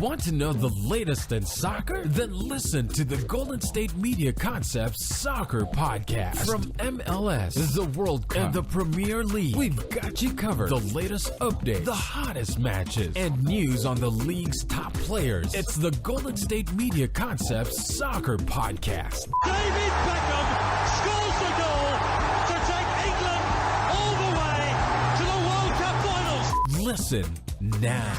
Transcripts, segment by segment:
Want to know the latest in soccer? Then listen to the Golden State Media Concepts Soccer Podcast. From MLS, the World Cup, and the Premier League, we've got you covered. The latest updates, the hottest matches, and news on the league's top players. It's the Golden State Media Concepts Soccer Podcast. David Beckham scores the goal to take England all the way to the World Cup finals. Listen now.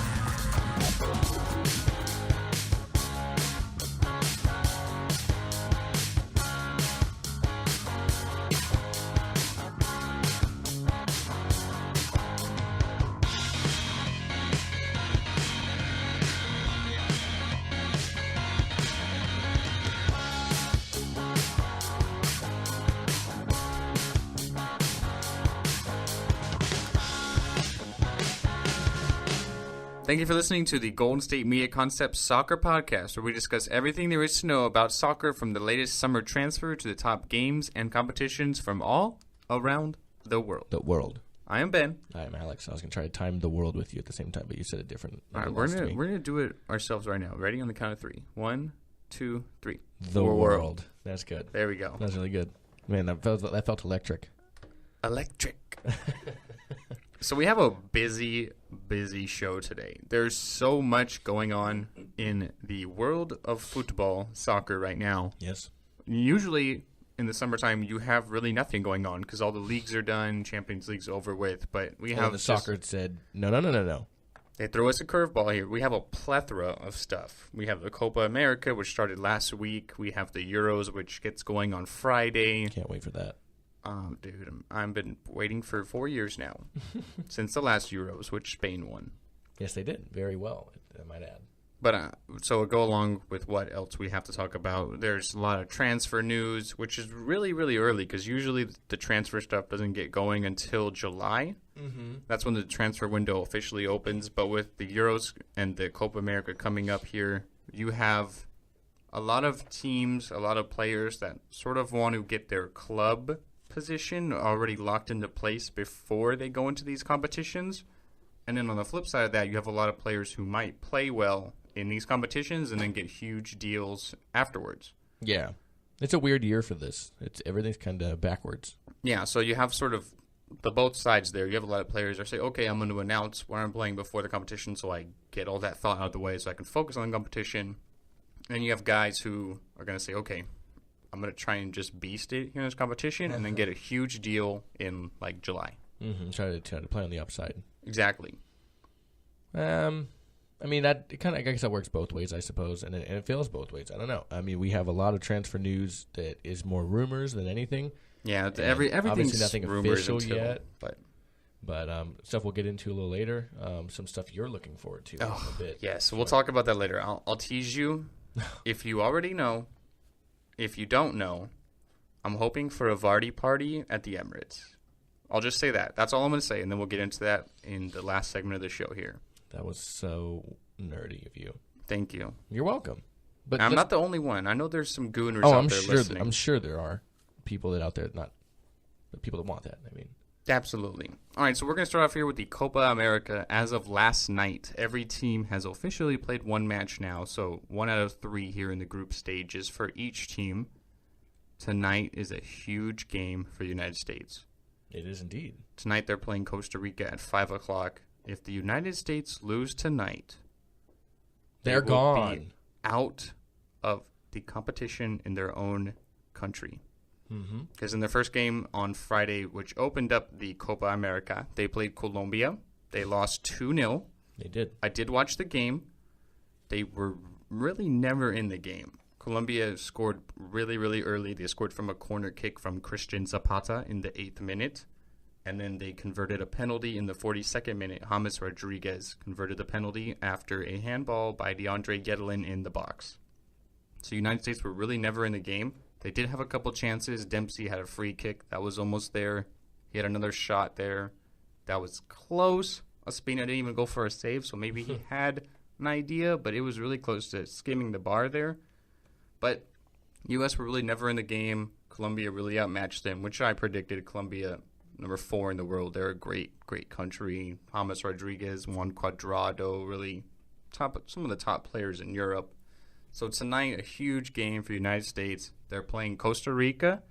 Thank you for listening to the Golden State Media Concepts Soccer Podcast, where we discuss everything there is to know about soccer, from the latest summer transfer to the top games and competitions from all around the world. The world. I am Ben. I am Alex. I was going to try to time the world with you at the same time, but you said it different. All right, we're gonna do it ourselves right now. Ready? On the count of three. 1, 2, 3. The world. That's good. There we go. That's really good. Man, that felt electric. Electric. So we have a busy show today. There's so much going on in the world of football, soccer right now. Yes. Usually in the summertime, you have really nothing going on because all the leagues are done, Champions League's over with. But we have soccer said, no. They throw us a curveball here. We have a plethora of stuff. We have the Copa America, which started last week. We have the Euros, which gets going on Friday. Can't wait for that. Dude, I've been waiting for 4 years now since the last Euros, which Spain won. Yes, they did very well, I might add. But so we'll go along with what else we have to talk about. There's a lot of transfer news, which is really, really early because usually the transfer stuff doesn't get going until July. Mm-hmm. That's when the transfer window officially opens. But with the Euros and the Copa America coming up here, you have a lot of teams, a lot of players that sort of want to get their club position already locked into place before they go into these competitions. And then on the flip side of that, you have a lot of players who might play well in these competitions and then get huge deals afterwards. Yeah. It's a weird year for this. Everything's kind of backwards. Yeah, so you have sort of the both sides there. You have a lot of players that say, okay, I'm going to announce where I'm playing before the competition so I get all that thought out of the way so I can focus on the competition. And you have guys who are going to say, okay, I'm going to try and just beast it here in this competition and then get a huge deal in, like, July. Mm-hmm. Try to play on the upside. Exactly. I mean, I guess that works both ways, I suppose, and it feels both ways. I don't know. I mean, we have a lot of transfer news that is more rumors than anything. Yeah, everything's nothing rumors official yet. But stuff we'll get into a little later. Some stuff you're looking forward to a bit. Yeah, so we'll talk about that later. I'll tease you. If you already know, if you don't know, I'm hoping for a Vardy party at the Emirates. I'll just say that. That's all I'm going to say, and then we'll get into that in the last segment of the show here. That was so nerdy of you. Thank you. You're welcome. But I'm not the only one. I know there's some gooners out there listening. I'm sure there are people that out there, not the people that want that. I mean, absolutely. All right, so we're going to start off here with the Copa America. As of last night, every team has officially played one match now, so 1 out of 3 here in the group stages for each team. Tonight is a huge game for the United States. It is indeed. Tonight they're playing Costa Rica at 5 o'clock. If the United States lose tonight, they're gone. Be out of the competition in their own country. Because in their first game on Friday, which opened up the Copa America, they played Colombia. They lost 2-0. They did. I did watch the game. They were really never in the game. Colombia scored really, really early. They scored from a corner kick from Christian Zapata in the 8th minute. And then they converted a penalty in the 42nd minute. James Rodriguez converted the penalty after a handball by DeAndre Yedlin in the box. So United States were really never in the game. They did have a couple chances. Dempsey had a free kick. That was almost there. He had another shot there. That was close. Ospina didn't even go for a save, so maybe he had an idea, but it was really close to skimming the bar there. But U.S. were really never in the game. Colombia really outmatched them, which I predicted. Colombia, number 4 in the world. They're a great, great country. James Rodriguez, Juan Cuadrado, really some of the top players in Europe. So tonight, a huge game for the United States. They're playing Costa Rica,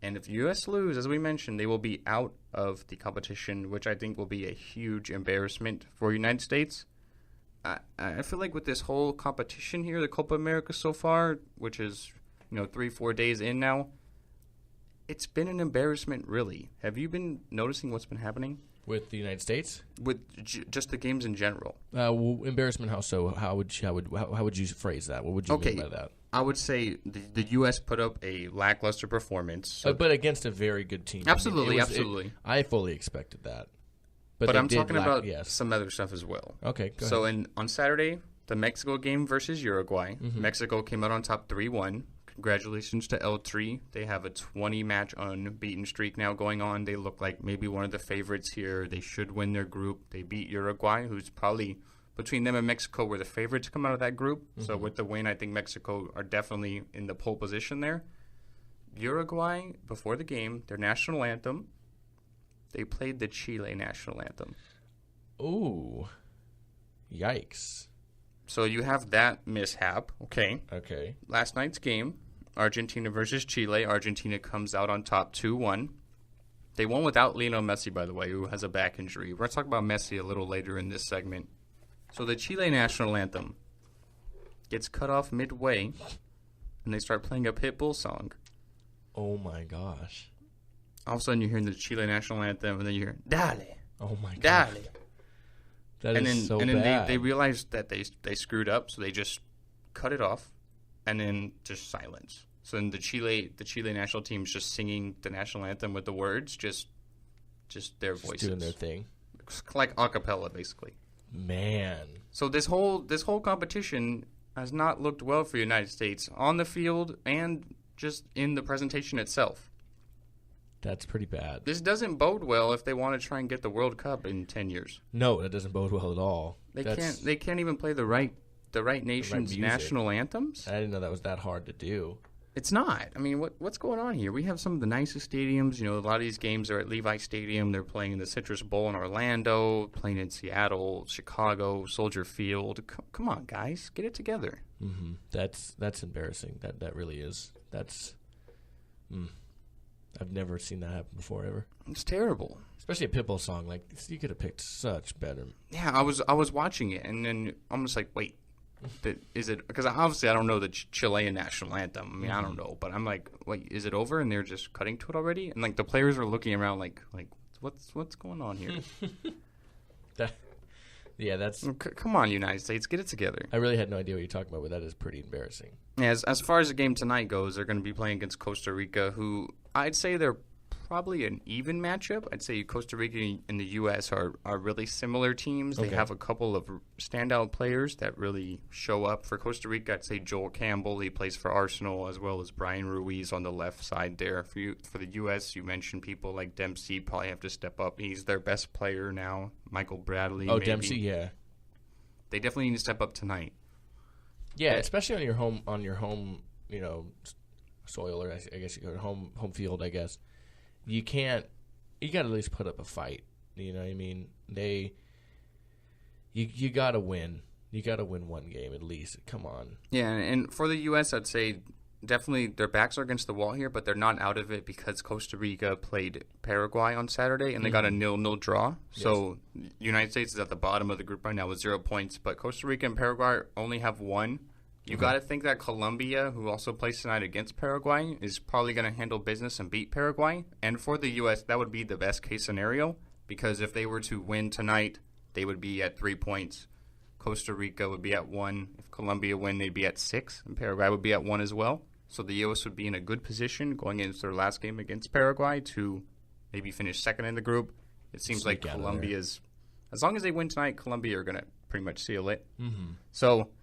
and if the U.S. lose, as we mentioned, they will be out of the competition, which I think will be a huge embarrassment for the United States. I feel like with this whole competition here, the Copa America so far, which is 3-4 days in now, it's been an embarrassment, really. Have you been noticing what's been happening? With the United States? With just the games in general. Embarrassment, how so? How would you phrase that? What would you mean by that? I would say the U.S. put up a lackluster performance. So but against a very good team. Absolutely, I fully expected that. But I'm talking about some other stuff as well. Okay, go ahead. On Saturday, the Mexico game versus Uruguay, Mexico came out on top 3-1. Congratulations to L3. They have a 20-match unbeaten streak now going on. They look like maybe one of the favorites here. They should win their group. They beat Uruguay, who's probably, between them and Mexico, were the favorites to come out of that group. So with the win, I think Mexico are definitely in the pole position there. Uruguay, before the game, their national anthem, they played the Chile national anthem. Ooh. Yikes. So you have that mishap. Okay. Last night's game, Argentina versus Chile. Argentina comes out on top 2-1. They won without Lionel Messi, by the way, who has a back injury. We're going to talk about Messi a little later in this segment. So the Chile national anthem gets cut off midway, and they start playing a Pitbull song. Oh, my gosh. All of a sudden, you're hearing the Chile national anthem, and then you hear, Dale. Oh, my gosh. Dale. That is so bad. And then they realized that they screwed up, so they just cut it off, and then just silence. So then the Chile national team is just singing the national anthem with the words, just their voices. Doing their thing. It's like a cappella, basically. Man. So this whole competition has not looked well for the United States on the field and just in the presentation itself. That's pretty bad. This doesn't bode well if they want to try and get the World Cup in 10 years. No, that doesn't bode well at all. They can't even play the right nation's national anthems. I didn't know that was that hard to do. It's not. I mean, what's going on here? We have some of the nicest stadiums. A lot of these games are at Levi Stadium. They're playing in the Citrus Bowl in Orlando, playing in Seattle, Chicago, Soldier Field. Come on, guys, get it together. Mm-hmm. That's embarrassing. That really is. That's. I've never seen that happen before ever. It's terrible. Especially a Pitbull song. Like, you could have picked such better. Yeah, I was watching it, and then I'm just like, wait. Is it because obviously I don't know the Chilean national anthem. I mean, I don't know, but I'm like, wait, is it over? And they're just cutting to it already, and like the players are looking around like what's going on here? That's. Come on, United States, get it together. I really had no idea what you're talking about, but that is pretty embarrassing. As far as the game tonight goes, they're going to be playing against Costa Rica, who I'd say they're probably an even matchup. I'd say Costa Rica and the U.S. are really similar teams. Okay. They have a couple of standout players that really show up. For Costa Rica, I'd say Joel Campbell. He plays for Arsenal, as well as Brian Ruiz on the left side there. For the U.S., you mentioned people like Dempsey probably have to step up. He's their best player now. Michael Bradley. Oh, maybe. Dempsey, yeah. They definitely need to step up tonight. Yeah, especially on your home, soil, or I guess you go home field, I guess. You got to at least put up a fight. You know what I mean? You got to win. You got to win one game at least. Come on. Yeah, and for the U.S., I'd say definitely their backs are against the wall here, but they're not out of it because Costa Rica played Paraguay on Saturday, and they got a 0-0 draw. Yes. So United States is at the bottom of the group right now with 0 points, but Costa Rica and Paraguay only have one. You got to think that Colombia, who also plays tonight against Paraguay, is probably going to handle business and beat Paraguay. And for the U.S., that would be the best-case scenario because if they were to win tonight, they would be at 3 points. Costa Rica would be at 1. If Colombia win, they'd be at 6. And Paraguay would be at 1 as well. So the U.S. would be in a good position going into their last game against Paraguay to maybe finish second in the group. It seems like Colombia's – as long as they win tonight, Colombia are going to pretty much seal it. Mm-hmm. So –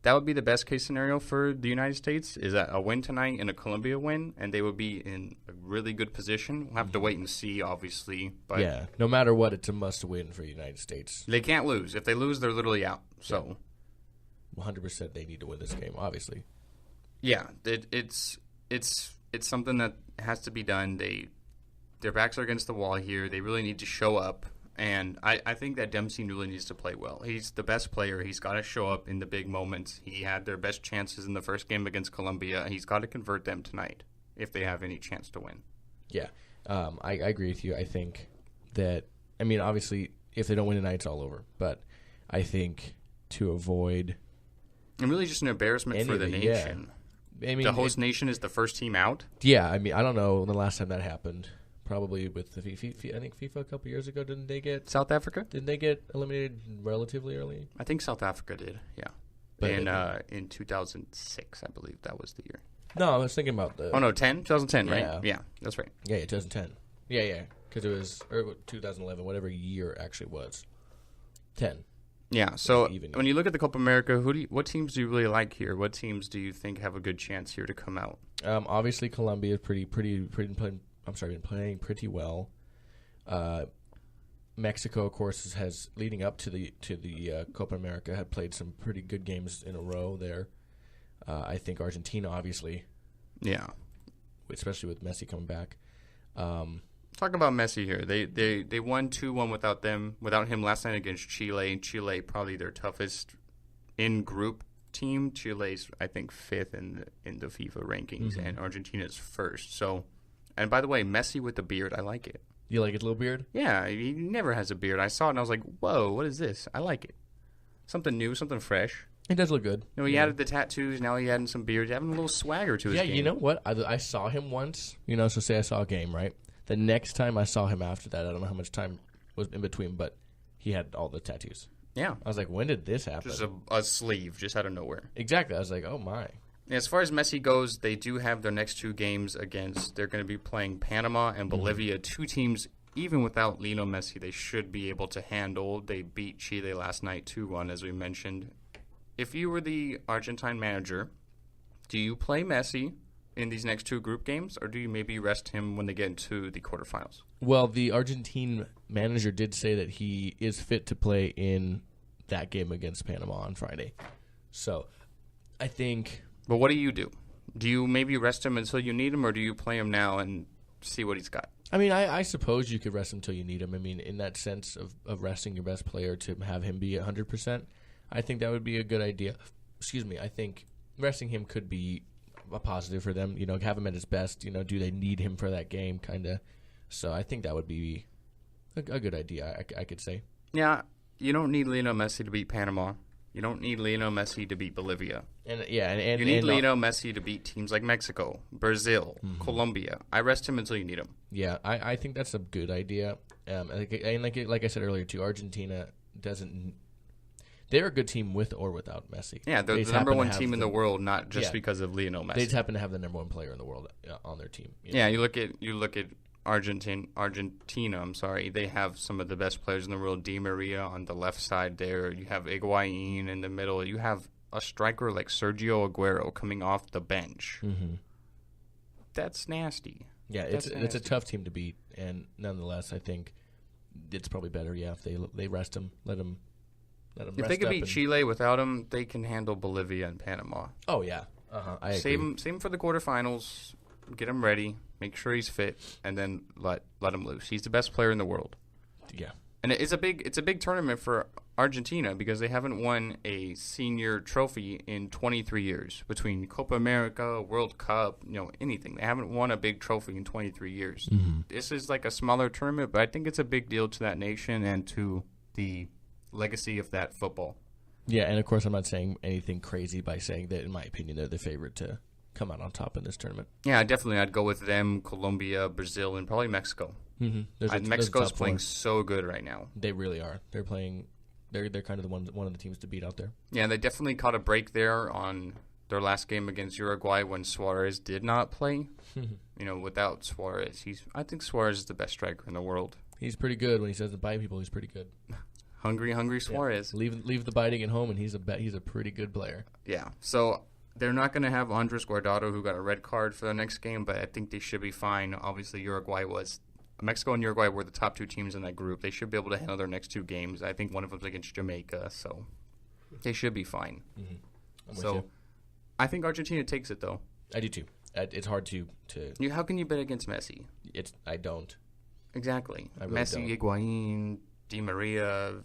that would be the best case scenario for the United States is that a win tonight and a Colombia win, and they would be in a really good position. We'll have to wait and see, obviously. But yeah, no matter what, it's a must-win for the United States. They can't lose. If they lose, they're literally out. So, 100% they need to win this game, obviously. Yeah, it's something that has to be done. Their backs are against the wall here. They really need to show up. And I think that Dempsey really needs to play well. He's the best player. He's got to show up in the big moments. He had their best chances in the first game against Colombia. He's got to convert them tonight if they have any chance to win. Yeah, I agree with you. I think that, I mean, obviously, if they don't win tonight, it's all over. But I think to avoid... And really just an embarrassment for the nation. Yeah. I mean, the host nation is the first team out? Yeah, I mean, I don't know the last time that happened. Probably with the FIFA, I think FIFA a couple years ago, didn't they get... South Africa? Didn't they get eliminated relatively early? I think South Africa did, yeah. But in 2006, I believe that was the year. No, I was thinking about the... Oh, no, 2010, yeah. right? Yeah, that's right. Yeah, 2010. Yeah, because it was 2011, whatever year actually was. 10. Yeah, so when you look at the Copa America, what teams do you really like here? What teams do you think have a good chance here to come out? Obviously, Colombia is been playing pretty well. Mexico, of course, has leading up to the Copa America had played some pretty good games in a row there. I think Argentina, obviously, yeah, especially with Messi coming back. Talk about Messi here. They won 2-1 without him last night against Chile. Chile probably their toughest in group team. Chile's I think 5th in the FIFA rankings, and Argentina's 1st. So, and by the way, Messi with the beard, I like it. You like his little beard? Yeah, he never has a beard. I saw it and I was like, whoa, what is this? I like it. Something new, something fresh. It does look good. You know, he added the tattoos. Now he added some beard. He's having a little swagger to his game. Yeah, you know what? I saw him once. So say I saw a game, right? The next time I saw him after that, I don't know how much time was in between, but he had all the tattoos. Yeah. I was like, when did this happen? Just a sleeve, just out of nowhere. Exactly. I was like, oh, my. As far as Messi goes, they do have their next 2 games against. They're going to be playing Panama and Bolivia, 2 teams. Even without Lionel Messi, they should be able to handle. They beat Chile last night 2-1, as we mentioned. If you were the Argentine manager, do you play Messi in these next 2 group games, or do you maybe rest him when they get into the quarterfinals? Well, the Argentine manager did say that he is fit to play in that game against Panama on Friday. So, I think... But what do you do? Do you maybe rest him until you need him, or do you play him now and see what he's got? I mean, I suppose you could rest him until you need him. I mean, in that sense of resting your best player to have him be 100%, I think that would be a good idea. Excuse me. I think resting him could be a positive for them. Have him at his best. Do they need him for that game, kind of? So I think that would be a good idea, I could say. Yeah, you don't need Lionel Messi to beat Panama. You don't need Lionel Messi to beat Bolivia. And you need Lionel Messi to beat teams like Mexico, Brazil, Colombia. I rest him until you need him. Yeah, I think that's a good idea. And like I said earlier, too, Argentina doesn't. They're a good team with or without Messi. Yeah, they're the number 1 team in the world, not just because of Lionel Messi. They just happen to have the number 1 player in the world on their team. Yeah, you look at Argentina. I'm sorry, they have some of the best players in the world. Di Maria on the left side there. You have Higuain in the middle. You have a striker like Sergio Aguero coming off the bench. Mm-hmm. That's nasty. Yeah, it's a tough team to beat, and nonetheless, I think it's probably better. Yeah, if they rest him, let him. If they can beat Chile without him, they can handle Bolivia and Panama. Oh yeah, I agree. Same for the quarterfinals. Get him ready. Make sure he's fit, and then let him loose. He's the best player in the world. Yeah, and it's a big tournament for Argentina because they haven't won a senior trophy in 23 years. Between Copa America, World Cup, anything, they haven't won a big trophy in 23 years. Mm-hmm. This is like a smaller tournament, but I think it's a big deal to that nation and to the legacy of that football. Yeah, and of course, I'm not saying anything crazy by saying that, in my opinion, they're the favorite to come out on top in this tournament. Yeah, definitely. I'd go with them, Colombia, Brazil, and probably Mexico. Mm-hmm. Mexico's playing so good right now. They really are. They're playing. They're kind of one of the teams to beat out there. Yeah, they definitely caught a break there on their last game against Uruguay when Suarez did not play. Without Suarez, I think Suarez is the best striker in the world. He's pretty good when he says to bite people. He's pretty good. Hungry Suarez. Yeah. Leave the biting at home, and he's a pretty good player. Yeah. So they're not going to have Andres Guardado, who got a red card for the next game, but I think they should be fine. Obviously, Mexico and Uruguay were the top 2 teams in that group. They should be able to handle their next 2 games. I think one of them's against Jamaica, so they should be fine. Mm-hmm. So I think Argentina takes it, though. I do too. It's hard to. How can you bet against Messi? I don't. Exactly. I really Messi, don't. Higuain, Di Maria,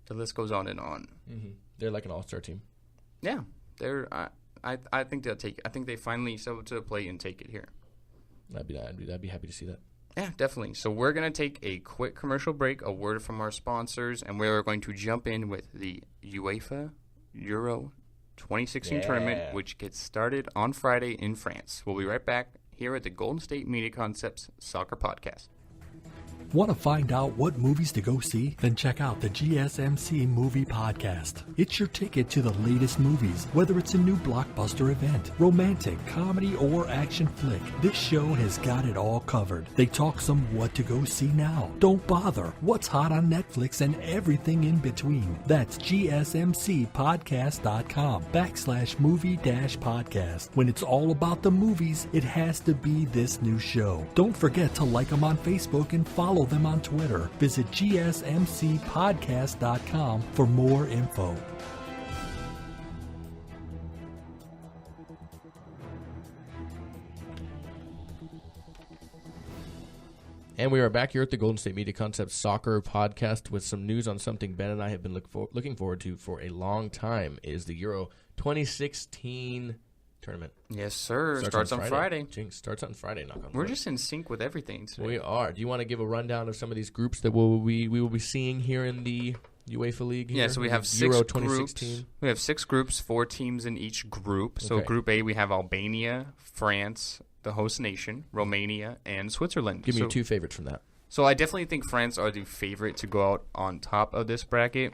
the list goes on and on. Mm-hmm. They're like an all-star team. Yeah, they're. I think they'll take it. I think they finally step up to the plate and take it here. I'd be happy to see that. Yeah, definitely. So we're going to take a quick commercial break, a word from our sponsors, and we're going to jump in with the UEFA Euro 2016 tournament, which gets started on Friday in France. We'll be right back here at the Golden State Media Concepts Soccer Podcast. Want to find out what movies to go see? Then check out the GSMC Movie Podcast. It's your ticket to the latest movies, whether it's a new blockbuster event, romantic, comedy, or action flick. This show has got it all covered. They talk some what to go see now. Don't bother. What's hot on Netflix and everything in between. That's gsmcpodcast.com/movie-podcast. When it's all about the movies, it has to be this new show. Don't forget to like them on Facebook and follow them on Twitter. Visit gsmcpodcast.com for more info. And we are back here at the Golden State Media Concepts Soccer Podcast with some news on something Ben and I have been looking forward to for a long time. Is the Euro 2016 tournament. Yes, sir. Starts on Friday. Jinx, starts on Friday. We're just in sync with everything today. We are. Do you want to give a rundown of some of these groups that we will be seeing here in the UEFA League? Yeah, so we have Euro 6 groups. We have 6 groups, 4 teams in each group. So Group A, we have Albania, France, the host nation, Romania, and Switzerland. Give me your 2 favorites from that. So I definitely think France are the favorite to go out on top of this bracket.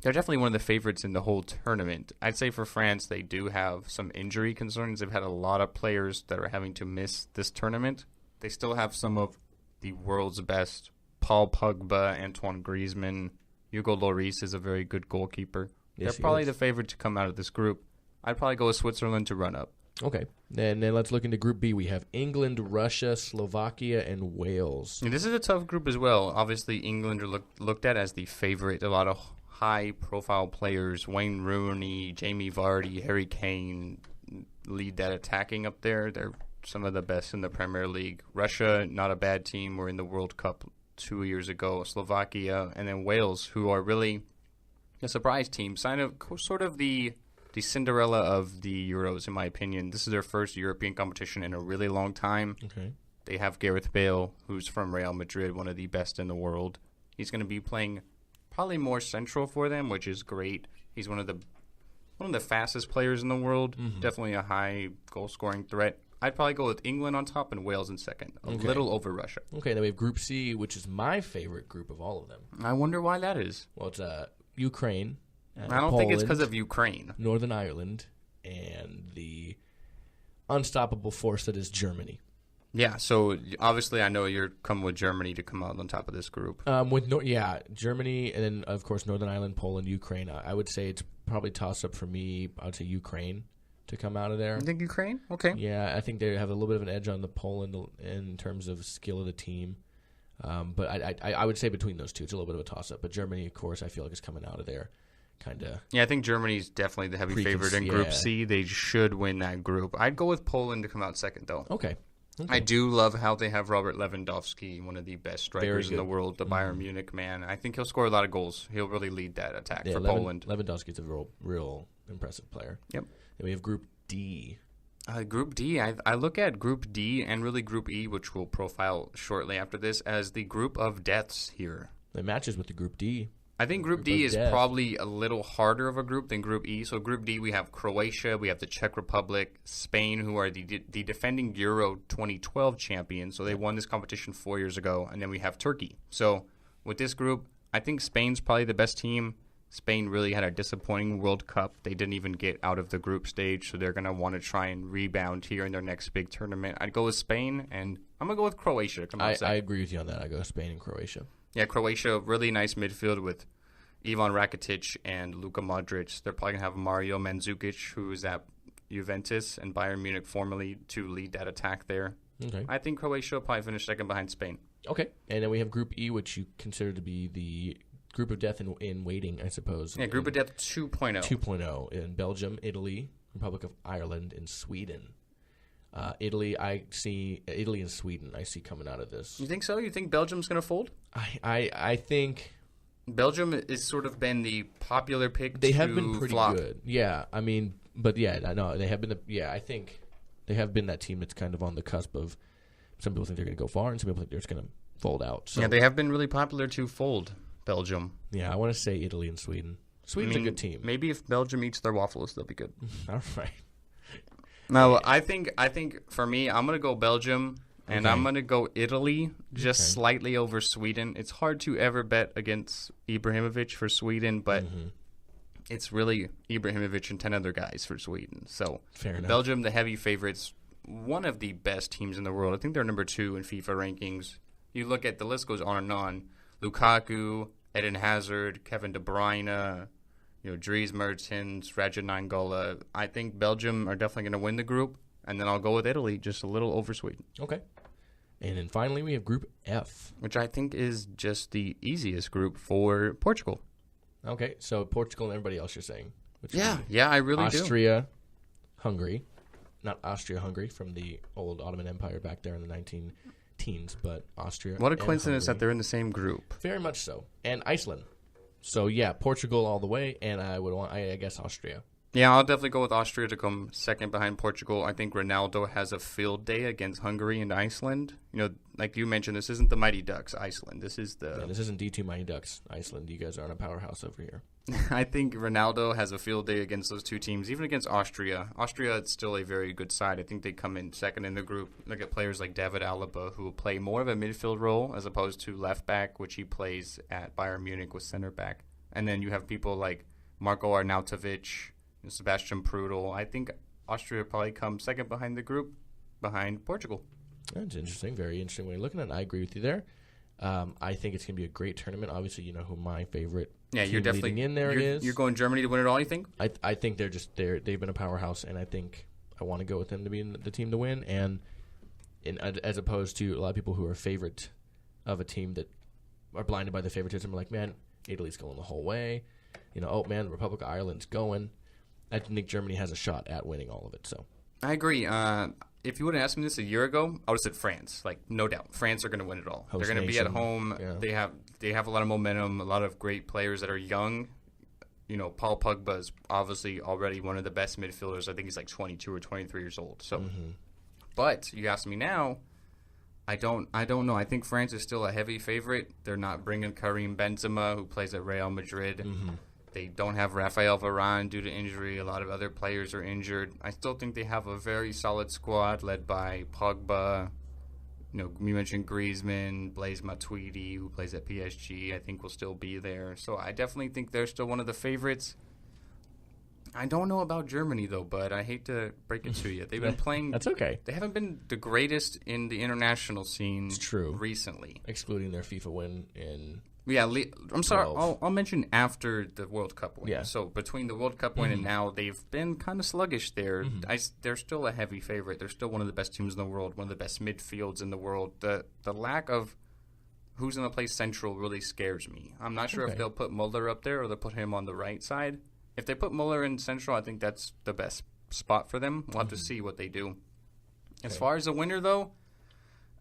They're definitely one of the favorites in the whole tournament. I'd say for France, they do have some injury concerns. They've had a lot of players that are having to miss this tournament. They still have some of the world's best. Paul Pogba, Antoine Griezmann, Hugo Lloris is a very good goalkeeper. Yes, They're probably the favorite to come out of this group. I'd probably go with Switzerland to run up. Okay. And then let's look into Group B. We have England, Russia, Slovakia, and Wales. And this is a tough group as well. Obviously, England are looked at as the favorite. A lot of high-profile players, Wayne Rooney, Jamie Vardy, Harry Kane, lead that attacking up there. They're some of the best in the Premier League. Russia, not a bad team. We're in the World Cup 2 years ago. Slovakia, and then Wales, who are really a surprise team. Sort of the Cinderella of the Euros, in my opinion. This is their first European competition in a really long time. Okay. They have Gareth Bale, who's from Real Madrid, one of the best in the world. He's going to be playing probably more central for them, which is great. He's one of the fastest players in the world. Mm-hmm. Definitely a high goal-scoring threat. I'd probably go with England on top and Wales in second. A little over Russia. Okay, then we have Group C, which is my favorite group of all of them. I wonder why that is. Well, it's Ukraine. I don't think it's because of Ukraine. Northern Ireland, and the unstoppable force that is Germany. Yeah, so obviously I know you're coming with Germany to come out on top of this group. Germany, and then, of course, Northern Ireland, Poland, Ukraine. I would say it's probably toss-up for me. I would say Ukraine to come out of there. You think Ukraine? Okay. Yeah, I think they have a little bit of an edge on the Poland in terms of skill of the team. But I would say between those two, it's a little bit of a toss-up. But Germany, of course, I feel like is coming out of there. Yeah, I think Germany's definitely the heavy favorite in Group C. They should win that group. I'd go with Poland to come out second, though. Okay. I do love how they have Robert Lewandowski, one of the best strikers in the world, the Bayern Munich man. I think he'll score a lot of goals. He'll really lead that attack for Poland. Lewandowski's a real impressive player. Yep. Then we have Group D. Group D, I look at Group D and really Group E, which we'll profile shortly after this, as the group of deaths here. It matches with the Group D. I think Group D is probably a little harder of a group than Group E. So Group D, we have Croatia, we have the Czech Republic, Spain, who are the defending Euro 2012 champions. So they won this competition 4 years ago. And then we have Turkey. So with this group, I think Spain's probably the best team. Spain really had a disappointing World Cup. They didn't even get out of the group stage, so they're going to want to try and rebound here in their next big tournament. I'd go with Spain, and I'm going to go with Croatia to come out second. I agree with you on that. I go Spain and Croatia. Yeah, Croatia, really nice midfield with Ivan Rakitic and Luka Modric. They're probably going to have Mario Mandzukic, who is at Juventus and Bayern Munich formerly, to lead that attack there. Okay. I think Croatia will probably finish second behind Spain. Okay. And then we have Group E, which you consider to be the group of death in waiting, I suppose. Yeah, group of death 2.0. 2.0 in Belgium, Italy, Republic of Ireland, and Sweden. Italy and Sweden I see coming out of this. You think so? You think Belgium's going to fold? I think Belgium has sort of been the popular pick. They to have been pretty flop. good. Yeah, I mean, but yeah, I know they have been. I think they have been that team that's kind of on the cusp of. Some people think they're going to go far, and some people think they're just going to fold out. So, Yeah, they have been really popular to fold Belgium. yeah, I want to say Italy and Sweden. Sweden's a good team. Maybe if Belgium eats their waffles, they'll be good. All right. No, I think for me, I'm going to go Belgium, and Okay. I'm going to go Italy just slightly over Sweden. It's hard to ever bet against Ibrahimovic for Sweden, but it's really Ibrahimovic and 10 other guys for Sweden. So Fair enough. Belgium, the heavy favorites, one of the best teams in the world. I think they're number 2 in FIFA rankings. You look at the list goes on and on. Lukaku, Eden Hazard, Kevin De Bruyne, Dries Mertens, Raja Nainggolan. I think Belgium are definitely going to win the group, and then I'll go with Italy, just a little over Sweden, Okay. And then finally, we have Group F. which I think is just the easiest group for Portugal. Okay, so Portugal and everybody else you're saying. Which Yeah, would be I really do. Austria, Hungary. Not Austria-Hungary from the old Ottoman Empire back there in the 19-teens, but Austria. What a and coincidence that Hungary. they're in the same group. Very much so. And Iceland. So, yeah, Portugal all the way, and I guess Austria. Yeah, I'll definitely go with Austria to come second behind Portugal. I think Ronaldo has a field day against Hungary and Iceland. Like you mentioned, this isn't the Mighty Ducks, Iceland. This is Yeah, the. this isn't D2 Mighty Ducks, Iceland. You guys aren't a powerhouse over here. I think Ronaldo has a field day against those two teams, even against Austria. Austria is still a very good side. I think they come in second in the group. Look at players like David Alaba, who play more of a midfield role as opposed to left back, which he plays at Bayern Munich with center back. And then you have people like Marko Arnautovic, Sebastian Prudel. I think Austria probably comes second behind the group, behind Portugal. That's interesting. Very interesting way of looking at it. I agree with you there. I think it's going to be a great tournament. Obviously, you know who my favorite Yeah, team you're definitely leading in there is. You're going Germany to win it all, you think? I think they've been a powerhouse, and I think I want to go with them to be the team to win. And as opposed to a lot of people who are favorite of a team that are blinded by the favoritism, are like, man, Italy's going the whole way. Oh man, the Republic of Ireland's going. I think Germany has a shot at winning all of it. So I agree. If you would have asked me this a year ago, I would have said France. Like, no doubt, France are going to win it all. Host They're going to be at nation. home. Yeah. They have a lot of momentum. A lot of great players that are young. Paul Pogba is obviously already one of the best midfielders. I think he's like 22 or 23 years old. So, but you ask me now, I don't know. I think France is still a heavy favorite. They're not bringing Karim Benzema, who plays at Real Madrid. They don't have Rafael Varane due to injury. A lot of other players are injured. I still think they have a very solid squad led by Pogba. You mentioned Griezmann, Blaise Matuidi, who plays at PSG. I think will still be there. So I definitely think they're still one of the favorites. I don't know about Germany, though, but I hate to break it to you. They've been playing. that's okay. They haven't been the greatest in the international scene It's true. recently. Excluding their FIFA win in Yeah, I'm sorry. 12. I'll mention after the World Cup win. Yeah. So between the World Cup win and now, they've been kind of sluggish there. They're still a heavy favorite. They're still one of the best teams in the world, one of the best midfields in the world. The lack of who's going to play central really scares me. I'm not sure if they'll put Muller up there or they'll put him on the right side. If they put Muller in central, I think that's the best spot for them. We'll have to see what they do. As far as the winner, though,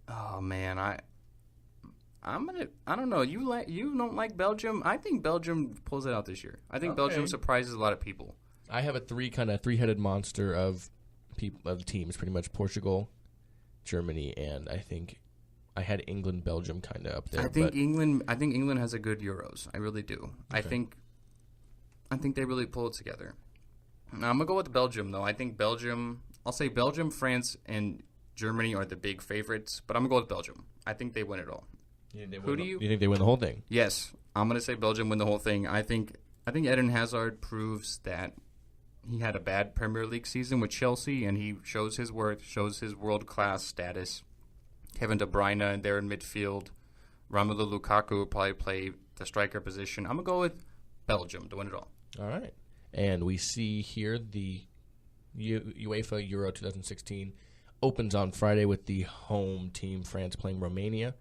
oh man, I don't know. You don't like Belgium? I think Belgium pulls it out this year. I think Belgium surprises a lot of people. I have a three-headed monster of teams, pretty much Portugal, Germany, and I think I had England, Belgium kind of up there. I think England has a good Euros. I really do. Okay. I think they really pull it together. Now, I'm gonna go with Belgium though. I think Belgium. I'll say Belgium, France, and Germany are the big favorites, but I'm gonna go with Belgium. I think they win it all. Who do you? You think they win the whole thing? Yes, I'm gonna say Belgium win the whole thing. I think Eden Hazard proves that he had a bad Premier League season with Chelsea, and he shows his worth, shows his world-class status. Kevin De Bruyne there in midfield. Romelu Lukaku will probably play the striker position. I'm gonna go with Belgium to win it all. All right. And we see here the UEFA Euro 2016 opens on Friday with the home team, France, playing Romania.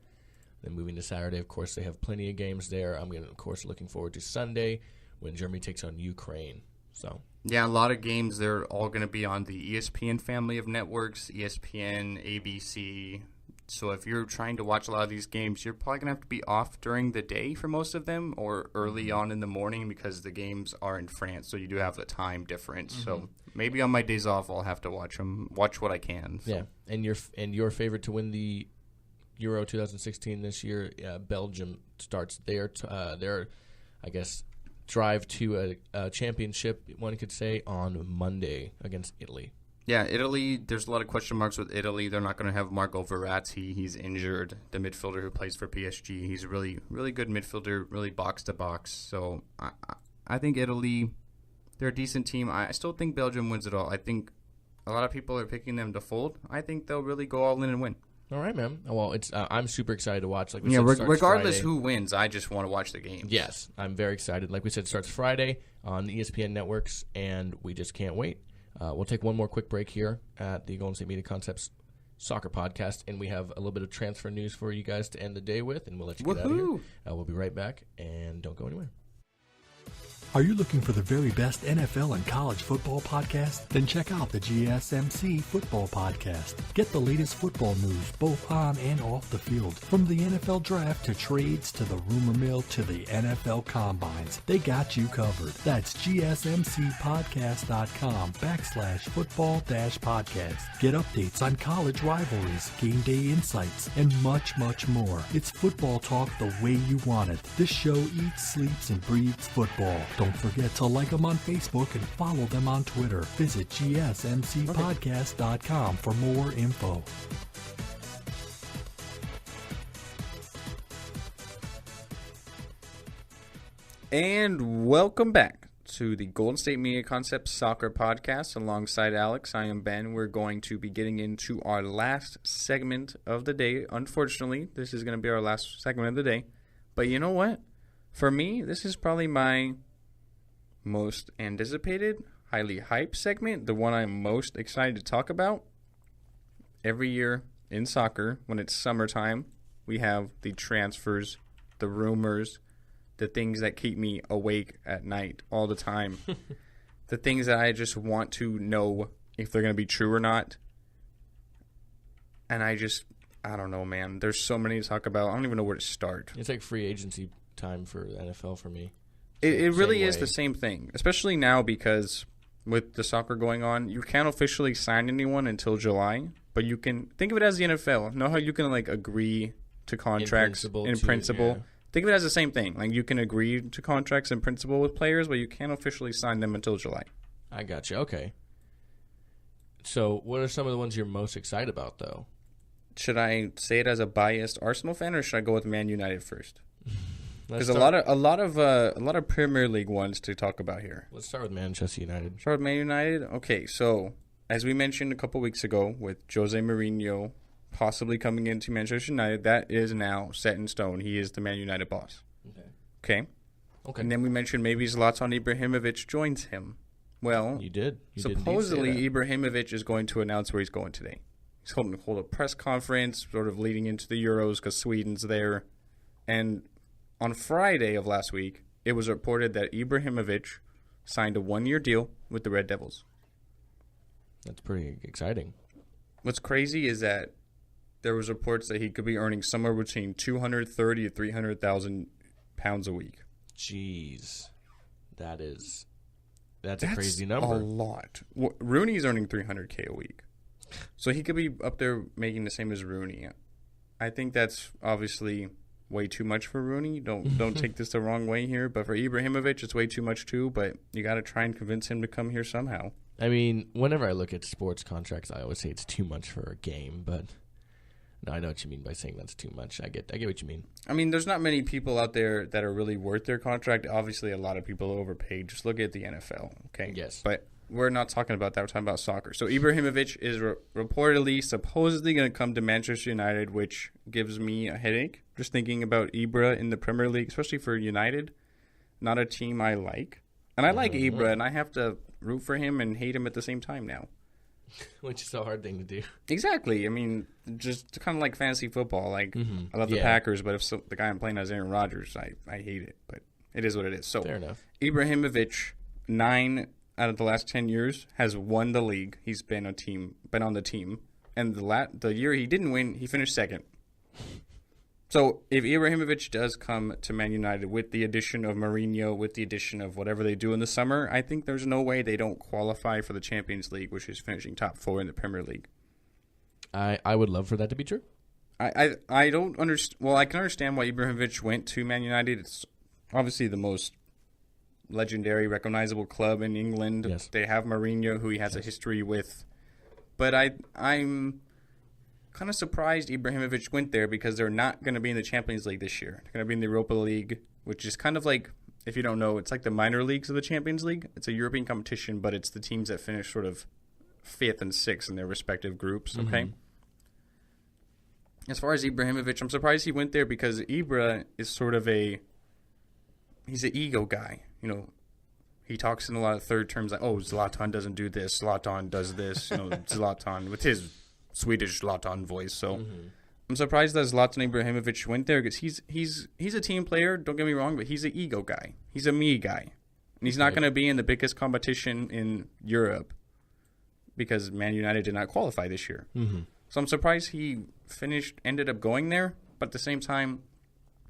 Then moving to Saturday, of course, they have plenty of games there. I'm, of course, looking forward to Sunday when Germany takes on Ukraine. So Yeah, a lot of games, they're all going to be on the ESPN family of networks, ESPN, ABC. So if you're trying to watch a lot of these games, you're probably going to have to be off during the day for most of them or early on in the morning because the games are in France, so you do have the time difference. So maybe on my days off, I'll have to watch what I can. So. Yeah, and your favorite to win the Euro 2016 this year, Belgium starts their I guess, drive to a championship, one could say, on Monday against Italy. Yeah, Italy, there's a lot of question marks with Italy. They're not going to have Marco Verratti. He's injured, the midfielder who plays for PSG. He's a really, really good midfielder, really box-to-box. So I think Italy, they're a decent team. I still think Belgium wins it all. I think a lot of people are picking them to fold. I think they'll really go all in and win. All right, man. Well, it's I'm super excited to watch. Like we said, said, regardless Friday. who wins, I just want to watch the games. Yes, I'm very excited. Like we said, it starts Friday on the ESPN networks, and we just can't wait. We'll take one more quick break here at the Golden State Media Concepts Soccer Podcast, and we have a little bit of transfer news for you guys to end the day with, and we'll let you get out of here. We'll be right back, and don't go anywhere. Are you looking for the very best NFL and college football podcast? Then check out the GSMC Football Podcast. Get the latest football news both on and off the field. From the NFL Draft to trades to the rumor mill to the NFL Combines. They got you covered. That's GSMCpodcast.com/football-podcast. Get updates on college rivalries, game day insights, and much, much more. It's football talk the way you want it. This show eats, sleeps, and breathes football. Don't forget to like them on Facebook and follow them on Twitter. Visit GSMCpodcast.com for more info. And welcome back to the Golden State Media Concepts Soccer Podcast. Alongside Alex, I am Ben. We're going to be getting into our last segment of the day. Unfortunately, this is going to be our last segment of the day. But you know what? For me, this is probably my most anticipated, highly hyped segment, the one I'm most excited to talk about. Every year in soccer, when it's summertime, we have the transfers, the rumors, the things that keep me awake at night all the time, the things that I just want to know if they're going to be true or not. And I don't know, man. There's so many to talk about. I don't even know where to start. It's like free agency time for the NFL for me. It really is the same thing, especially now because with the soccer going on, you can't officially sign anyone until July, but you can think of it as the NFL. Know how you can like agree to contracts in principle? Yeah. Think of it as the same thing. Like you can agree to contracts in principle with players, but you can't officially sign them until July. I got you. Okay. So what are some of the ones you're most excited about, though? Should I say it as a biased Arsenal fan, or should I go with Man United first? There's a lot of Premier League ones to talk about here. Let's start with Manchester United. Start with Man United? Okay, so as we mentioned a couple weeks ago with Jose Mourinho possibly coming into Manchester United, that is now set in stone. He is the Man United boss. Okay. And then we mentioned maybe Zlatan Ibrahimovic joins him. Well, you did. Supposedly Ibrahimovic is going to announce where he's going today. He's going to hold a press conference sort of leading into the Euros because Sweden's there. And on Friday of last week, it was reported that Ibrahimovic signed a 1-year deal with the Red Devils. That's pretty exciting. What's crazy is that there was reports that he could be earning somewhere between 230 to 300,000 pounds a week. Jeez, that's a crazy number. A lot. Rooney's earning 300K a week, so he could be up there making the same as Rooney. I think that's obviously way too much for Rooney. Don't take this the wrong way here, but for Ibrahimovic, it's way too much too. But you got to try and convince him to come here somehow. I mean, whenever I look at sports contracts, I always say it's too much for a game, but no, I know what you mean by saying that's too much. I get what you mean. I mean, there's not many people out there that are really worth their contract. Obviously, a lot of people are overpaid. Just look at the NFL, okay? Yes. But we're not talking about that. We're talking about soccer. So Ibrahimovic is reportedly, supposedly going to come to Manchester United, which gives me a headache. Just thinking about Ibra in the Premier League, especially for United, not a team I like. And I like Ibra, and I have to root for him and hate him at the same time now. Which is a hard thing to do. Exactly. I mean, just kind of like fantasy football. Like, I love the Packers, but if the guy I'm playing as Aaron Rodgers, I hate it. But it is what it is. So, fair enough. Ibrahimovic, 9 out of the last 10 years has won the league. He's been on the team. And the year he didn't win, he finished second. So if Ibrahimovic does come to Man United with the addition of Mourinho, with the addition of whatever they do in the summer, I think there's no way they don't qualify for the Champions League, which is finishing top 4 in the Premier League. I would love for that to be true. I don't understand. Well, I can understand why Ibrahimovic went to Man United. It's obviously the most legendary, recognizable club in England. Yes. They have Mourinho, who he has a history with. But I'm kind of surprised Ibrahimovic went there because they're not going to be in the Champions League this year. They're going to be in the Europa League, which is kind of like, if you don't know, it's like the minor leagues of the Champions League. It's a European competition, but it's the teams that finish sort of 5th and 6th in their respective groups, okay? Mm-hmm. As far as Ibrahimovic, I'm surprised he went there because Ibra is sort of he's an ego guy. You know, he talks in a lot of third terms like, oh, Zlatan doesn't do this, Zlatan does this, Zlatan, with his Swedish Zlatan voice. So I'm surprised that Zlatan Ibrahimovic went there because he's a team player, don't get me wrong, but he's an ego guy. He's a me guy. And he's not going to be in the biggest competition in Europe because Man United did not qualify this year. Mm-hmm. So I'm surprised he ended up going there, but at the same time,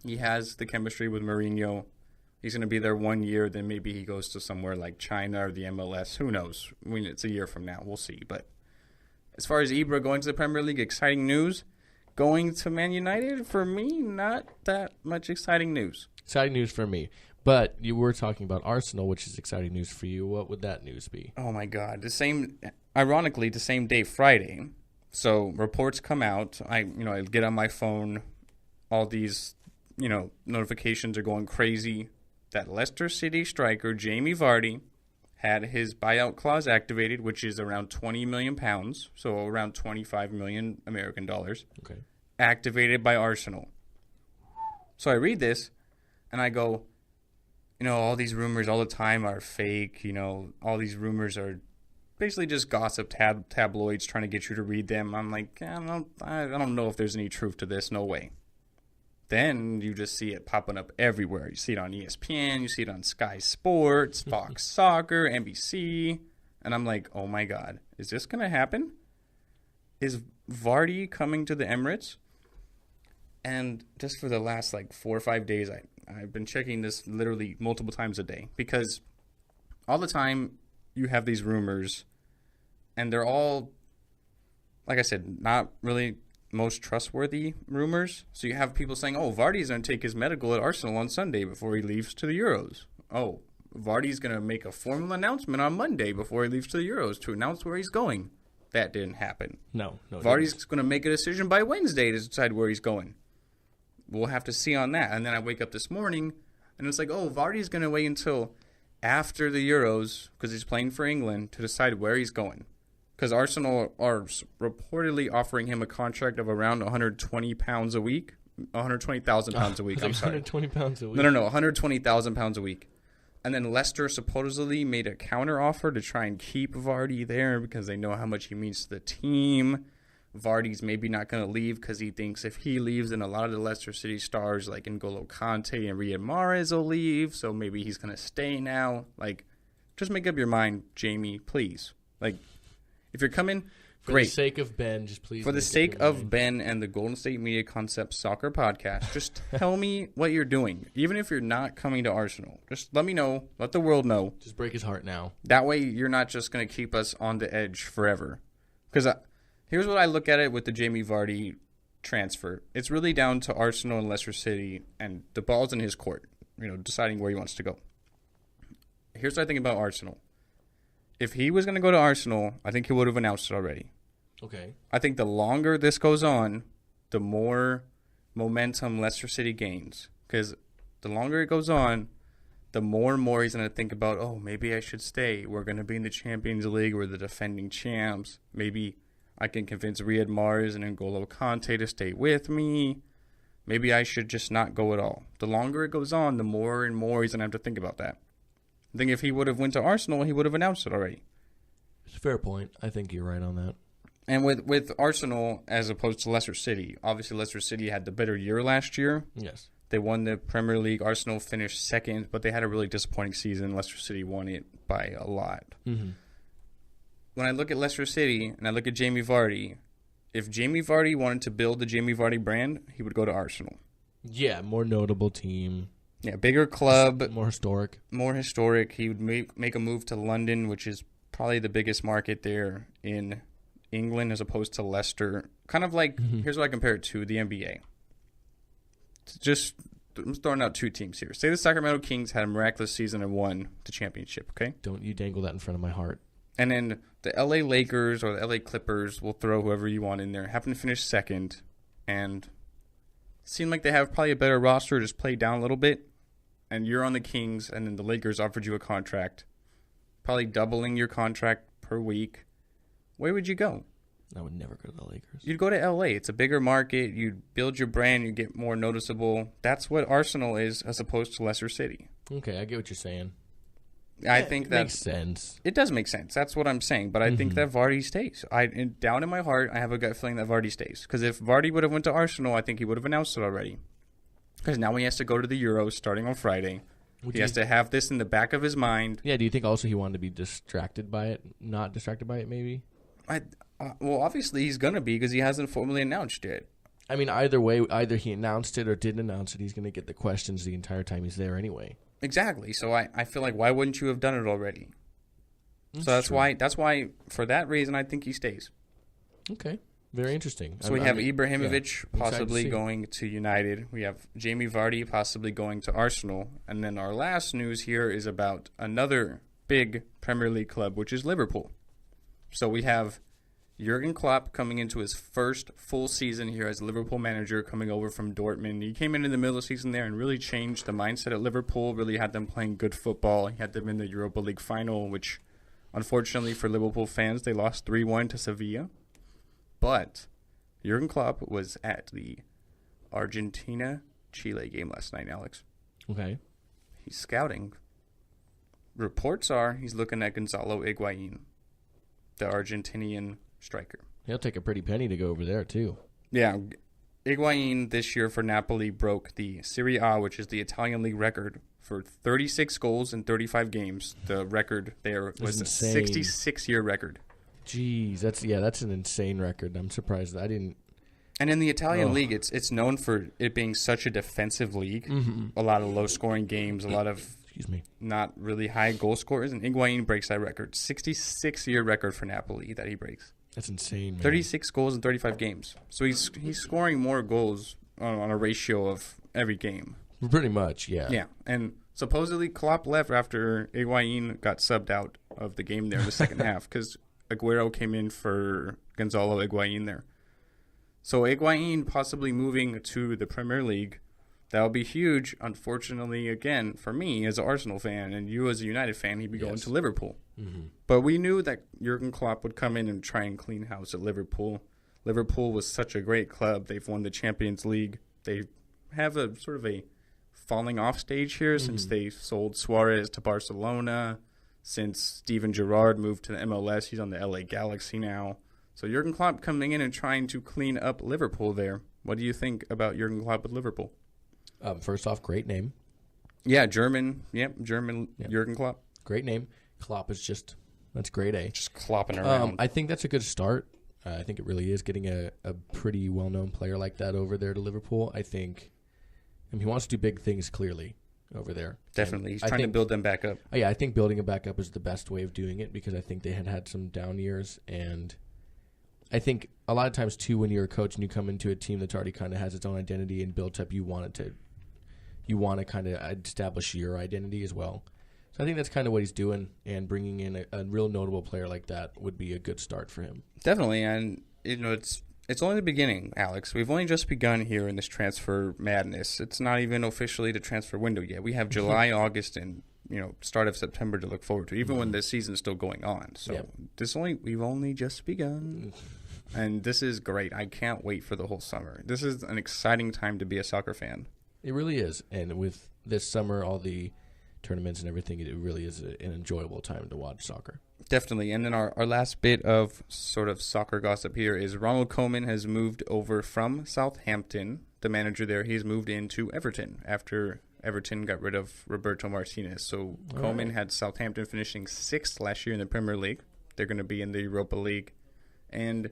he has the chemistry with Mourinho. He's going to be there 1 year, then maybe he goes to somewhere like China or the MLS. Who knows? I mean, it's a year from now. We'll see. But as far as Ibra going to the Premier League, exciting news. Going to Man United, for me, not that much exciting news. Exciting news for me. But you were talking about Arsenal, which is exciting news for you. What would that news be? Oh, my God. Ironically, the same day, Friday. So reports come out. I get on my phone. All these, notifications are going crazy. That Leicester City striker Jamie Vardy had his buyout clause activated, which is around £20 million, so around 25 million American dollars. Okay. Activated by Arsenal. So I read this, and I go, all these rumors all the time are fake. All these rumors are basically just gossip tabloids trying to get you to read them. I'm like, I don't know if there's any truth to this. No way. Then you just see it popping up everywhere. You see it on ESPN. You see it on Sky Sports, Fox Soccer, NBC. And I'm like, oh, my God. Is this going to happen? Is Vardy coming to the Emirates? And just for the last, 4 or 5 days, I've been checking this literally multiple times a day. Because all the time you have these rumors, and they're all, like I said, not really most trustworthy rumors. So you have people saying, oh, Vardy's going to take his medical at Arsenal on Sunday before he leaves to the Euros. Oh, Vardy's going to make a formal announcement on Monday before he leaves to the Euros to announce where he's going. That didn't happen. No. Vardy's going to make a decision by Wednesday to decide where he's going. We'll have to see on that. And then I wake up this morning, and it's like, oh, Vardy's going to wait until after the Euros, because he's playing for England, to decide where he's going. Because Arsenal are reportedly offering him a contract of around £120 a week. £120,000 a week, I'm sorry. £120 a week? No, £120,000 a week. And then Leicester supposedly made a counter-offer to try and keep Vardy there because they know how much he means to the team. Vardy's maybe not going to leave because he thinks if he leaves, then a lot of the Leicester City stars like N'Golo Kante and Riyad Mahrez will leave, so maybe he's going to stay now. Just make up your mind, Jamie, please. If you're coming, great. For the sake of Ben, just please. For the sake of Ben and the Golden State Media Concept Soccer Podcast, just tell me what you're doing. Even if you're not coming to Arsenal, just let me know. Let the world know. Just break his heart now. That way you're not just going to keep us on the edge forever. Because here's what I look at it with the Jamie Vardy transfer. It's really down to Arsenal and Leicester City, and the ball's in his court, deciding where he wants to go. Here's what I think about Arsenal. If he was going to go to Arsenal, I think he would have announced it already. Okay. I think the longer this goes on, the more momentum Leicester City gains. Because the longer it goes on, the more and more he's going to think about, oh, maybe I should stay. We're going to be in the Champions League. We're the defending champs. Maybe I can convince Riyad Mahrez and N'Golo Kante to stay with me. Maybe I should just not go at all. The longer it goes on, the more and more he's going to have to think about that. I think if he would have went to Arsenal, he would have announced it already. It's a fair point. I think you're right on that. And with Arsenal as opposed to Leicester City, obviously Leicester City had the better year last year. Yes. They won the Premier League. Arsenal finished second, but they had a really disappointing season. Leicester City won it by a lot. Mm-hmm. When I look at Leicester City and I look at Jamie Vardy, if Jamie Vardy wanted to build the Jamie Vardy brand, he would go to Arsenal. Yeah, more notable team. Yeah, bigger club. More historic. More historic. He would make a move to London, which is probably the biggest market there in England as opposed to Leicester. Kind of like, here's what I compare it to, the NBA. I'm throwing out two teams here. Say the Sacramento Kings had a miraculous season and won the championship, okay? Don't you dangle that in front of my heart. And then the LA Lakers or the LA Clippers will throw whoever you want in there, happen to finish second, and seem like they have probably a better roster, just play down a little bit, and you're on the Kings, and then the Lakers offered you a contract, probably doubling your contract per week. Where would you go? I would never go to the Lakers. You'd go to LA. It's a bigger market. You'd build your brand. You get more noticeable. That's what Arsenal is as opposed to Leicester City. Okay, I get what you're saying. I think that makes sense. It does make sense. That's what I'm saying. But I think that Vardy stays. Down in my heart, I have a gut feeling that Vardy stays. Because if Vardy would have went to Arsenal, I think he would have announced it already. Because now he has to go to the Euros starting on Friday. He has to have this in the back of his mind. Yeah, do you think also he wanted to be distracted by it? Not distracted by it, maybe? Well, obviously he's going to be because he hasn't formally announced it. I mean, either way, either he announced it or didn't announce it, he's going to get the questions the entire time he's there anyway. Exactly. So I feel like, why wouldn't you have done it already? That's why for that reason I think he stays. Okay. Very interesting. So we have Ibrahimovic possibly going to United. We have Jamie Vardy possibly going to Arsenal. And then our last news here is about another big Premier League club, which is Liverpool. So we have Jurgen Klopp coming into his first full season here as Liverpool manager, coming over from Dortmund. He came in the middle of the season there and really changed the mindset at Liverpool, really had them playing good football. He had them in the Europa League final, which unfortunately for Liverpool fans, they lost 3-1 to Sevilla. But Jurgen Klopp was at the Argentina-Chile game last night, Alex. Okay. He's scouting. Reports are he's looking at Gonzalo Higuian, the Argentinian striker. He'll take a pretty penny to go over there, too. Yeah. Higuain this year for Napoli broke the Serie A, which is the Italian league record, for 36 goals in 35 games. The record there was a 66-year record. Jeez, that's an insane record. I'm surprised that I didn't. And in the Italian league, it's known for it being such a defensive league. Mm-hmm. A lot of low-scoring games, a lot of not really high goal scorers. And Higuain breaks that record. 66-year record for Napoli that he breaks. That's insane, man. 36 goals in 35 games. So he's scoring more goals on a ratio of every game. Pretty much, yeah. Yeah, and supposedly Klopp left after Higuain got subbed out of the game there in the second half because Aguero came in for Gonzalo Higuain there. So Higuain possibly moving to the Premier League, that would be huge. Unfortunately, again, for me as an Arsenal fan and you as a United fan, he'd be going to Liverpool. Mm-hmm. But we knew that Jurgen Klopp would come in and try and clean house at Liverpool. Liverpool was such a great club. They've won the Champions League. They have a sort of a falling off stage here since they sold Suarez to Barcelona, since Steven Gerrard moved to the MLS. He's on the LA Galaxy now. So Jurgen Klopp coming in and trying to clean up Liverpool there. What do you think about Jurgen Klopp with Liverpool? First off, great name. Yeah, German. Yep, German Jurgen Klopp. Great name. Klopp is that's grade A. Just clopping around. I think that's a good start. I think it really is getting a pretty well-known player like that over there to Liverpool. I think he wants to do big things clearly over there. Definitely. He's trying to build them back up. Yeah, I think building them back up is the best way of doing it because I think they had some down years. And I think a lot of times, too, when you're a coach and you come into a team that's already kind of has its own identity and built up, you want to kind of establish your identity as well. So I think that's kind of what he's doing, and bringing in a real notable player like that would be a good start for him. Definitely, and it's only the beginning, Alex. We've only just begun here in this transfer madness. It's not even officially the transfer window yet. We have July, August, and start of September to look forward to, even when the season's still going on. So we've only just begun, and this is great. I can't wait for the whole summer. This is an exciting time to be a soccer fan. It really is, and with this summer, all the tournaments and everything, it really is an enjoyable time to watch soccer. Definitely. And then our last bit of sort of soccer gossip here is Ronald Koeman has moved over from Southampton the manager there. He's moved into Everton after Everton got rid of Roberto Martinez. So Koeman had Southampton finishing 6th last year in the Premier League. They're going to be in the Europa League. And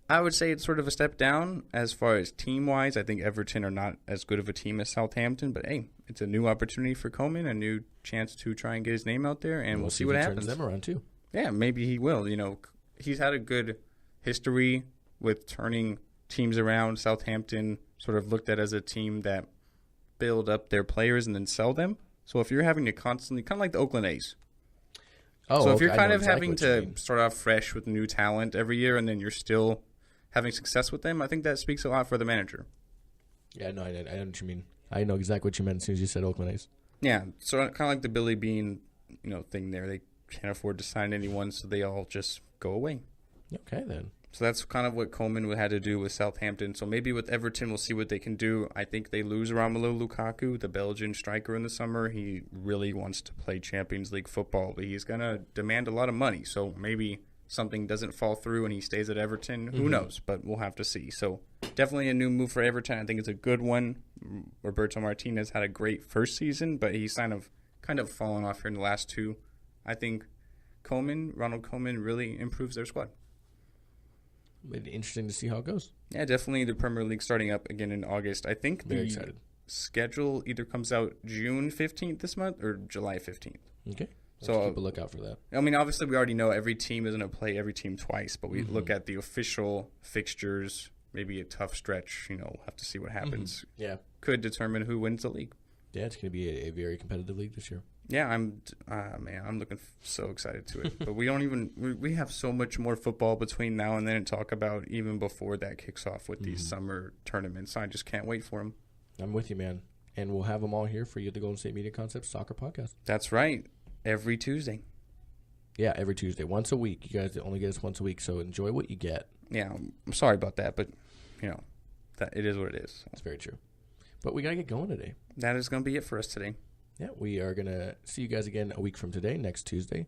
I would say it's sort of a step down as far as team-wise. I think Everton are not as good of a team as Southampton. But, hey, it's a new opportunity for Koeman, a new chance to try and get his name out there. And we'll see what happens. Turns them around, too. Yeah, maybe he will. You know, he's had a good history with turning teams around. Southampton sort of looked at as a team that build up their players and then sell them. So if you're having to constantly, kind of like the Oakland A's. So if you're kind of having to start off fresh with new talent every year and then you're still having success with them, I think that speaks a lot for the manager. Yeah, no, I know what you mean. I know exactly what you meant as soon as you said Oakland A's. Yeah, so kind of like the Billy Bean, thing there. They can't afford to sign anyone, so they all just go away. Okay, then. So that's kind of what Koeman had to do with Southampton. So maybe with Everton, we'll see what they can do. I think they lose Romelu Lukaku, the Belgian striker, in the summer. He really wants to play Champions League football, but he's going to demand a lot of money. So maybe something doesn't fall through and he stays at Everton. Who knows? But we'll have to see. So definitely a new move for Everton. I think it's a good one. Roberto Martinez had a great first season, but he's kind of fallen off here in the last 2. I think Ronald Koeman really improves their squad. It'll be interesting to see how it goes. Yeah, definitely the Premier League starting up again in August. I think Very excited. Schedule either comes out June 15th this month or July 15th. Okay. So keep a lookout for that. I mean, obviously we already know every team isn't going to play every team twice, but we look at the official fixtures, maybe a tough stretch, we'll have to see what happens. Yeah. Could determine who wins the league. Yeah, it's going to be a very competitive league this year. Yeah, I'm looking so excited to it. But we have so much more football between now and then to talk about even before that kicks off with these summer tournaments. I just can't wait for them. I'm with you, man. And we'll have them all here for you at the Golden State Media Concepts Soccer Podcast. That's right. Every Tuesday. Yeah, every Tuesday. Once a week. You guys only get us once a week, so enjoy what you get. Yeah, I'm sorry about that, but, that it is what it is. That's very true. But we got to get going today. That is going to be it for us today. Yeah, we are going to see you guys again a week from today, next Tuesday,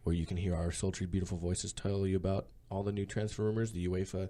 where you can hear our sultry, beautiful voices tell you about all the new transfer rumors, the UEFA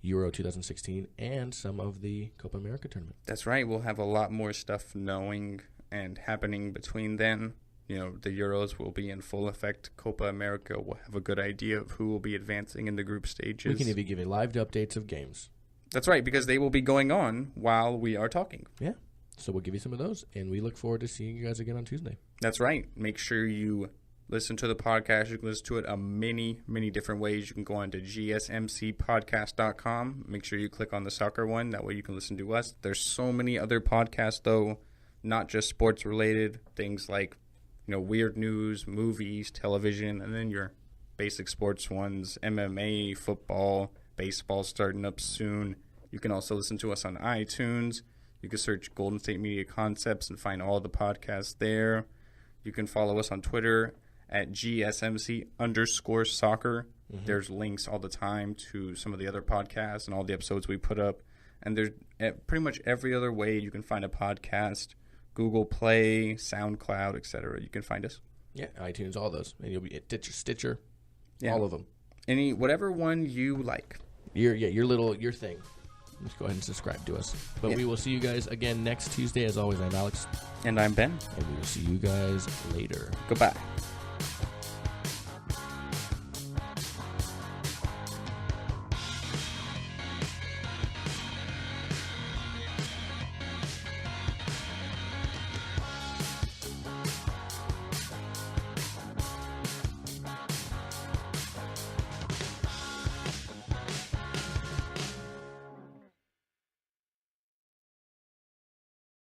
Euro 2016, and some of the Copa America tournament. That's right. We'll have a lot more stuff knowing and happening between then. The Euros will be in full effect. Copa America will have a good idea of who will be advancing in the group stages. We can even give you live updates of games. That's right, because they will be going on while we are talking. Yeah. So we'll give you some of those, and we look forward to seeing you guys again on Tuesday. That's right. Make sure you listen to the podcast. You can listen to it many, many different ways. You can go on to GSMCpodcast.com. Make sure you click on the soccer one. That way you can listen to us. There's so many other podcasts, though, not just sports-related. Things like, weird news, movies, television, and then your basic sports ones, MMA, football, baseball starting up soon. You can also listen to us on iTunes. You can search Golden State Media Concepts and find all the podcasts there. You can follow us on Twitter at GSMC_soccer. There's links all the time to some of the other podcasts and all the episodes we put up. And there's pretty much every other way you can find a podcast. Google Play, SoundCloud, etc. You can find us. Yeah, iTunes, all those. And you'll be at Stitcher, yeah. All of them. Whatever one you like. Your thing. Just go ahead and subscribe to us. But we will see you guys again next Tuesday. As always, I'm Alex. And I'm Ben. And we will see you guys later. Goodbye.